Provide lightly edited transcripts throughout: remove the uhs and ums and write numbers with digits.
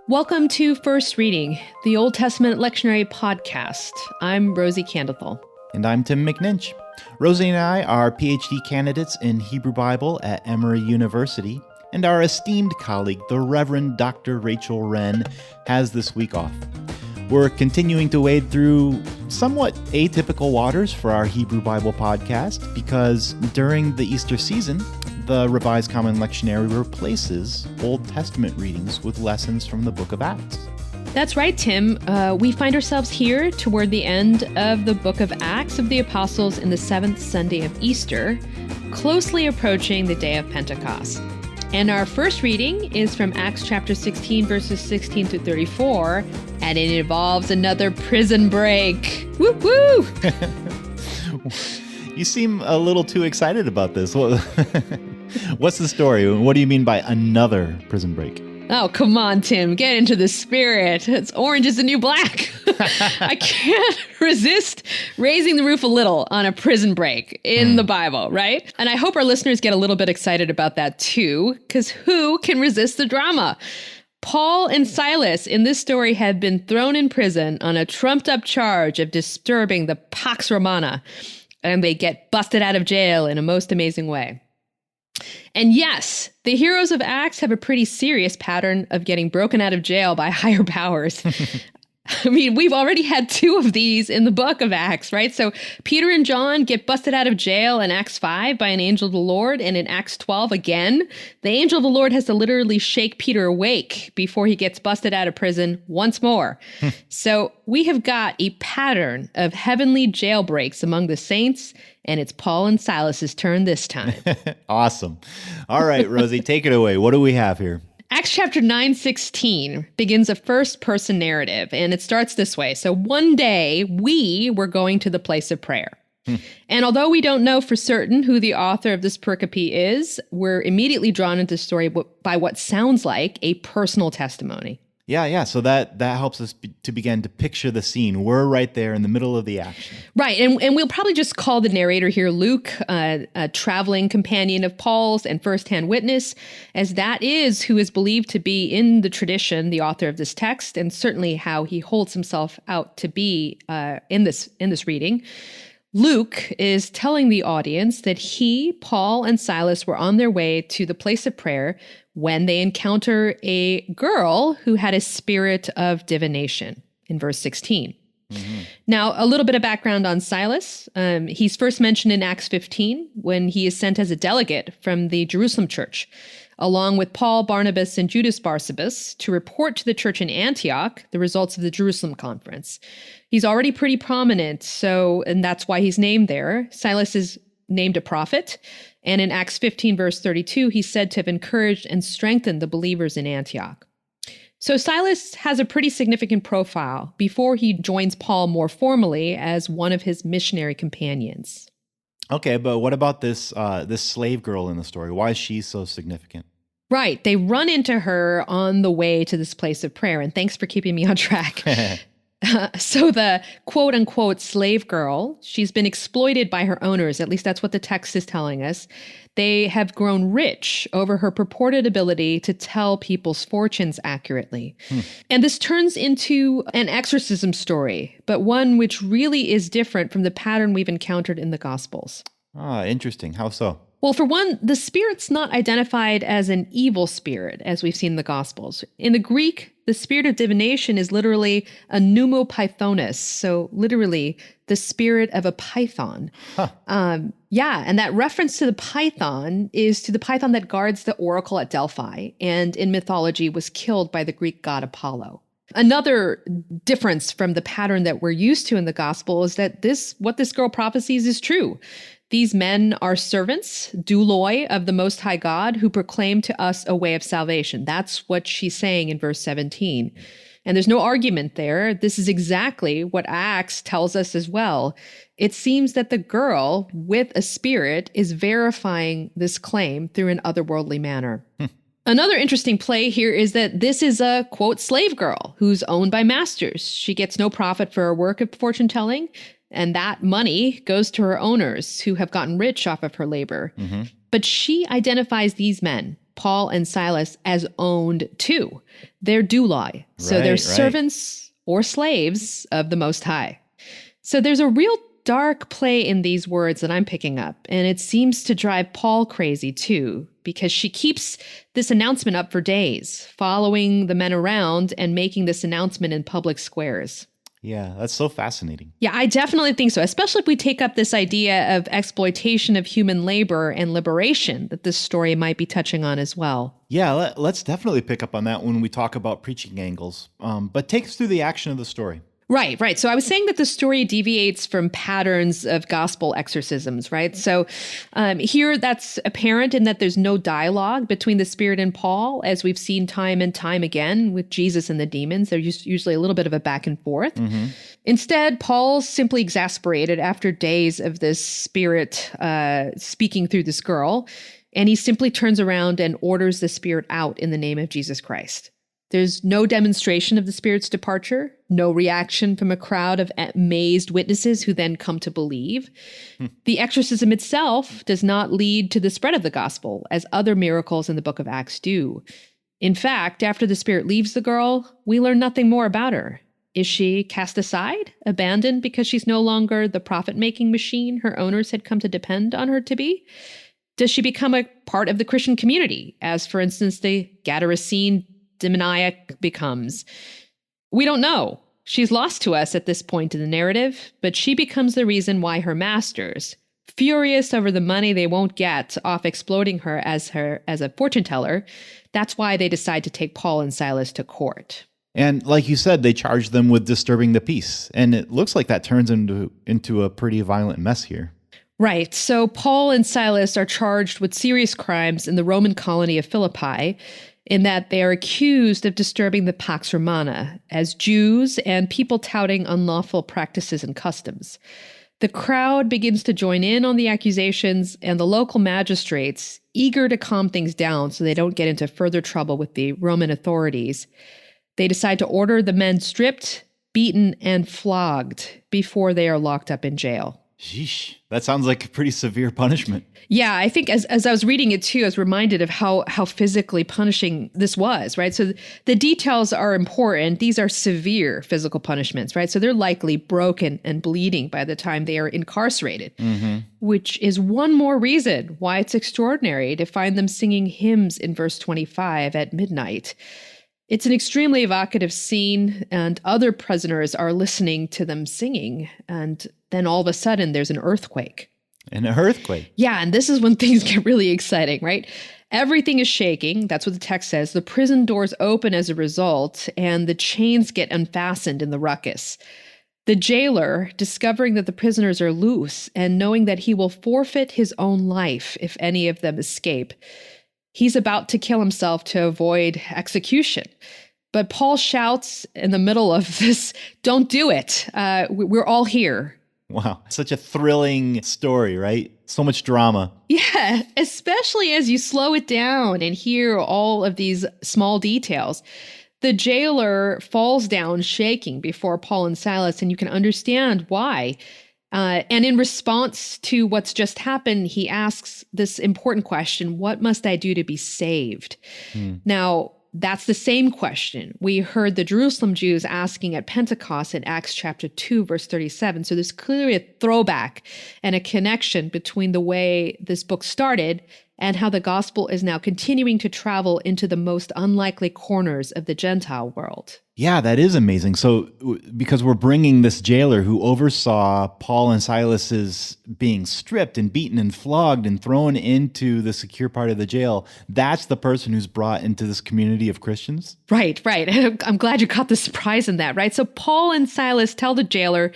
Welcome to First Reading, the Old Testament Lectionary podcast. I'm Rosy Candethal. And I'm Tim McNinch. Rosy and I are PhD candidates in Hebrew Bible at Emory University, and our esteemed colleague, the Reverend Dr. Rachel Wren, has this week off. We're continuing to wade through somewhat atypical waters for our Hebrew Bible podcast because during the Easter season, the Revised Common Lectionary replaces Old Testament readings with lessons from the book of Acts. That's right, Tim. We find ourselves here toward the end of the book of Acts of the Apostles in the seventh Sunday of Easter, closely approaching the day of Pentecost. And our first reading is from Acts chapter 16, verses 16 to 34, and it involves another prison break. Woo woo! You seem a little too excited about this. What's the story? What do you mean by another prison break? Oh, come on, Tim. Get into the spirit. It's orange is the new black. I can't resist raising the roof a little on a prison break in the Bible, right? And I hope our listeners get a little bit excited about that too, because who can resist the drama? Paul and Silas in this story have been thrown in prison on a trumped-up charge of disturbing the Pax Romana, and they get busted out of jail in a most amazing way. And yes, the heroes of Acts have a pretty serious pattern of getting broken out of jail by higher powers. I mean, we've already had two of these in the book of Acts, right? So Peter and John get busted out of jail in Acts 5 by an angel of the Lord, and in Acts 12 again, the angel of the Lord has to literally shake Peter awake before he gets busted out of prison once more. So we have got a pattern of heavenly jailbreaks among the saints, and it's Paul and Silas's turn this time. Awesome. All right, Rosie, take it away. What do we have here? Acts chapter 9:16 begins a first-person narrative, and it starts this way. So one day, we were going to the place of prayer. And although we don't know for certain who the author of this pericope is, we're immediately drawn into the story by what sounds like a personal testimony. Yeah. So that helps us to begin to picture the scene. We're right there in the middle of the action. Right. And we'll probably just call the narrator here Luke, a traveling companion of Paul's and firsthand witness, as that is who is believed to be in the tradition, the author of this text, and certainly how he holds himself out to be in this reading. Luke is telling the audience that he, Paul, and Silas were on their way to the place of prayer when they encounter a girl who had a spirit of divination in verse 16. Mm-hmm. Now, a little bit of background on Silas. He's first mentioned in Acts 15 when he is sent as a delegate from the Jerusalem church, along with Paul, Barnabas, and Judas Barsabas, to report to the church in Antioch the results of the Jerusalem conference. He's already pretty prominent, and that's why he's named there. Silas is named a prophet, and in Acts 15, verse 32, he's said to have encouraged and strengthened the believers in Antioch. So Silas has a pretty significant profile before he joins Paul more formally as one of his missionary companions. Okay, but what about this slave girl in the story? Why is she so significant? Right. They run into her on the way to this place of prayer, and thanks for keeping me on track. So the quote-unquote slave girl, she's been exploited by her owners, at least that's what the text is telling us. They have grown rich over her purported ability to tell people's fortunes accurately. And this turns into an exorcism story, but one which really is different from the pattern we've encountered in the Gospels. Ah, interesting. How so? Well, for one, the spirit's not identified as an evil spirit, as we've seen in the Gospels. In the Greek, the spirit of divination is literally a pneumopythonus, so literally the spirit of a python. Huh. And that reference to the python is to the python that guards the oracle at Delphi, and in mythology was killed by the Greek god Apollo. Another difference from the pattern that we're used to in the gospel is that what this girl prophesies is true. These men are servants, douloi of the Most High God, who proclaim to us a way of salvation. That's what she's saying in verse 17. And there's no argument there. This is exactly what Acts tells us as well. It seems that the girl with a spirit is verifying this claim through an otherworldly manner. Another interesting play here is that this is a, quote, slave girl who's owned by masters. She gets no profit for her work of fortune telling, and that money goes to her owners who have gotten rich off of her labor. Mm-hmm. But she identifies these men Paul and Silas as owned too. They're douloi. So they're servants or slaves of the Most High. So there's a real dark play in these words that I'm picking up, and it seems to drive Paul crazy too, because she keeps this announcement up for days, following the men around and making this announcement in public squares. Yeah, that's so fascinating. Yeah, I definitely think so, especially if we take up this idea of exploitation of human labor and liberation that this story might be touching on as well. Yeah, let's definitely pick up on that when we talk about preaching angles. But take us through the action of the story. Right. So I was saying that the story deviates from patterns of gospel exorcisms, right? So here that's apparent in that there's no dialogue between the Spirit and Paul, as we've seen time and time again with Jesus and the demons. There's usually a little bit of a back and forth. Mm-hmm. Instead, Paul's simply exasperated after days of this Spirit speaking through this girl, and he simply turns around and orders the Spirit out in the name of Jesus Christ. There's no demonstration of the Spirit's departure, no reaction from a crowd of amazed witnesses who then come to believe. The exorcism itself does not lead to the spread of the gospel, as other miracles in the book of Acts do. In fact, after the Spirit leaves the girl, we learn nothing more about her. Is she cast aside, abandoned because she's no longer the profit-making machine her owners had come to depend on her to be? Does she become a part of the Christian community, as, for instance, the Gadarene demoniac becomes? We don't know. She's lost to us at this point in the narrative, but she becomes the reason why her masters, furious over the money they won't get off exploiting her as a fortune teller, that's why they decide to take Paul and Silas to court. And like you said, they charge them with disturbing the peace. And it looks like that turns into a pretty violent mess here. Right. So Paul and Silas are charged with serious crimes in the Roman colony of Philippi, in that they are accused of disturbing the Pax Romana as Jews and people touting unlawful practices and customs. The crowd begins to join in on the accusations, and the local magistrates, eager to calm things down so they don't get into further trouble with the Roman authorities, they decide to order the men stripped, beaten, and flogged before they are locked up in jail. Sheesh, that sounds like a pretty severe punishment. Yeah, I think as I was reading it too, I was reminded of how physically punishing this was, right? So the details are important. These are severe physical punishments, right? So they're likely broken and bleeding by the time they are incarcerated, which is one more reason why it's extraordinary to find them singing hymns in verse 25 at midnight. It's an extremely evocative scene, and other prisoners are listening to them singing, and then all of a sudden there's an earthquake. An earthquake? Yeah, and this is when things get really exciting, right? Everything is shaking. That's what the text says. The prison doors open as a result, and the chains get unfastened in the ruckus. The jailer, discovering that the prisoners are loose and knowing that he will forfeit his own life if any of them escape, he's about to kill himself to avoid execution. But Paul shouts in the middle of this, "Don't do it. We're all here." Wow. Such a thrilling story, right? So much drama. Yeah, especially as you slow it down and hear all of these small details. The jailer falls down shaking before Paul and Silas, and you can understand why. And in response to what's just happened, he asks this important question: what must I do to be saved? Now, that's the same question we heard the Jerusalem Jews asking at Pentecost in Acts chapter 2, verse 37. So there's clearly a throwback and a connection between the way this book started and how the gospel is now continuing to travel into the most unlikely corners of the Gentile world. Yeah, that is amazing. So because we're bringing this jailer who oversaw Paul and Silas's being stripped and beaten and flogged and thrown into the secure part of the jail, that's the person who's brought into this community of Christians? Right. And I'm glad you caught the surprise in that, right? So Paul and Silas tell the jailer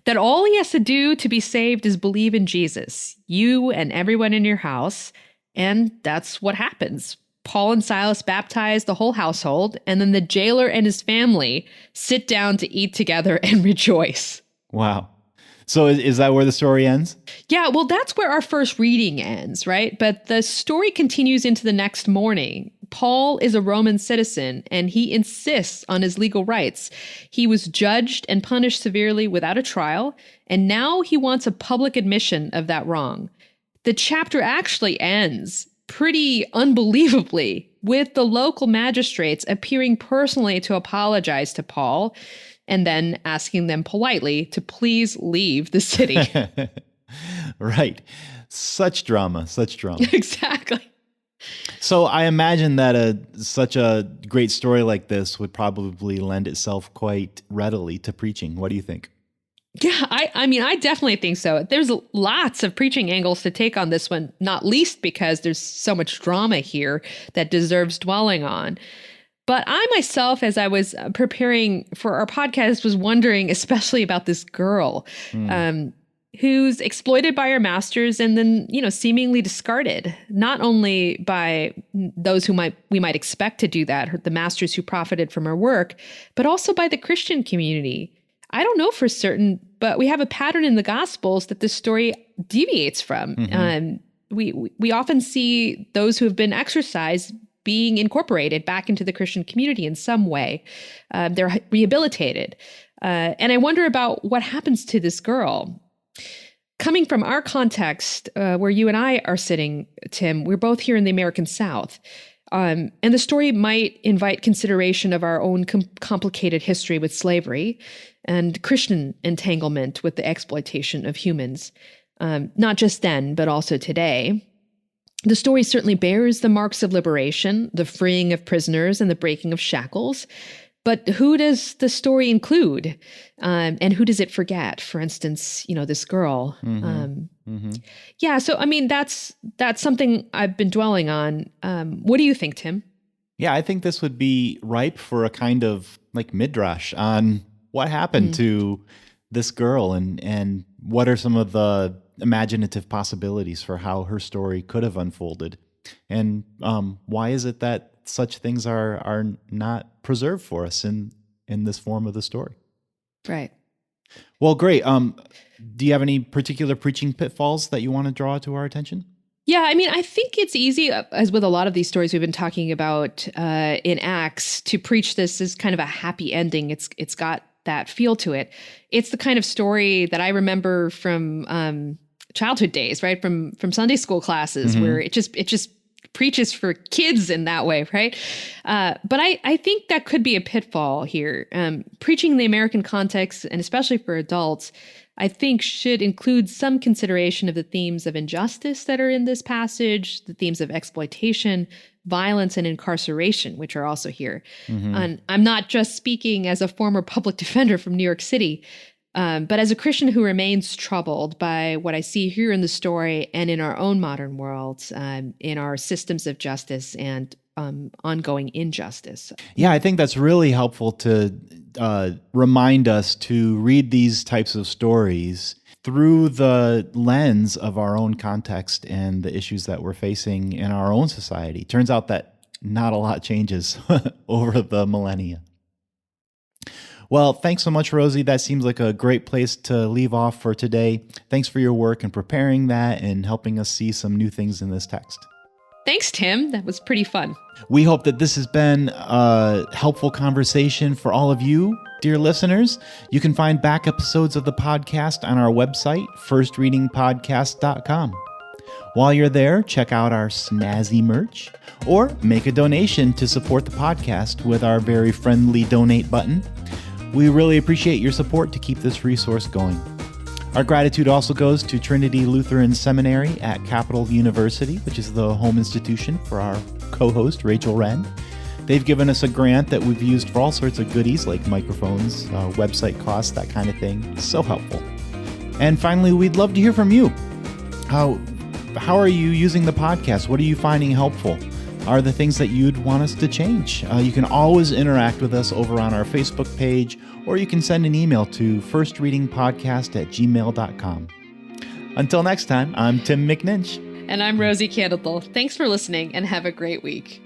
that all he has to do to be saved is believe in Jesus, you and everyone in your house. And that's what happens. Paul and Silas baptize the whole household, and then the jailer and his family sit down to eat together and rejoice. Wow. So is that where the story ends? Yeah, well, that's where our first reading ends, right? But the story continues into the next morning. Paul is a Roman citizen, and he insists on his legal rights. He was judged and punished severely without a trial, and now he wants a public admission of that wrong. The chapter actually ends pretty unbelievably, with the local magistrates appearing personally to apologize to Paul and then asking them politely to please leave the city. Right. Such drama, such drama. Exactly. So I imagine that such a great story like this would probably lend itself quite readily to preaching. What do you think? Yeah, I mean, I definitely think so. There's lots of preaching angles to take on this one, not least because there's so much drama here that deserves dwelling on. But I myself, as I was preparing for our podcast, was wondering especially about this girl who's exploited by her masters and then, seemingly discarded, not only by those who we might expect to do that, the masters who profited from her work, but also by the Christian community. I don't know for certain, but we have a pattern in the Gospels that this story deviates from. We often see those who have been exorcised being incorporated back into the Christian community in some way. They're rehabilitated. And I wonder about what happens to this girl. Coming from our context, where you and I are sitting, Tim, we're both here in the American South. And the story might invite consideration of our own complicated history with slavery and Christian entanglement with the exploitation of humans, not just then, but also today. The story certainly bears the marks of liberation, the freeing of prisoners and the breaking of shackles. But who does the story include? And who does it forget? For instance, this girl. Yeah, so I mean, that's something I've been dwelling on. What do you think, Tim? Yeah, I think this would be ripe for a kind of like midrash on what happened to this girl and what are some of the imaginative possibilities for how her story could have unfolded. And why is it that such things are not preserved for us in this form of the story? Right. Well, great. Do you have any particular preaching pitfalls that you want to draw to our attention? Yeah, I mean, I think it's easy, as with a lot of these stories we've been talking about in Acts, to preach this as kind of a happy ending. It's got that feel to it. It's the kind of story that I remember from childhood days, right? From Sunday school classes, where it just preaches for kids in that way, right? But I think that could be a pitfall here. Preaching in the American context, and especially for adults, I think should include some consideration of the themes of injustice that are in this passage, the themes of exploitation, violence, and incarceration, which are also here. And I'm not just speaking as a former public defender from New York City, but as a Christian who remains troubled by what I see here in the story and in our own modern world, in our systems of justice and ongoing injustice. Yeah, I think that's really helpful to remind us to read these types of stories through the lens of our own context and the issues that we're facing in our own society. Turns out that not a lot changes over the millennia. Well, thanks so much, Rosy. That seems like a great place to leave off for today. Thanks for your work in preparing that and helping us see some new things in this text. Thanks, Tim. That was pretty fun. We hope that this has been a helpful conversation for all of you, dear listeners. You can find back episodes of the podcast on our website, firstreadingpodcast.com. While you're there, check out our snazzy merch or make a donation to support the podcast with our very friendly donate button. We really appreciate your support to keep this resource going. Our gratitude also goes to Trinity Lutheran Seminary at Capital University, which is the home institution for our co-host, Rachel Wren. They've given us a grant that we've used for all sorts of goodies like microphones, website costs, that kind of thing. So helpful. And finally, we'd love to hear from you. How are you using the podcast? What are you finding helpful? Are the things that you'd want us to change? You can always interact with us over on our Facebook page, or you can send an email to firstreadingpodcast@gmail.com. Until next time, I'm Tim McNinch. And I'm Rosy Candleton. Thanks for listening and have a great week.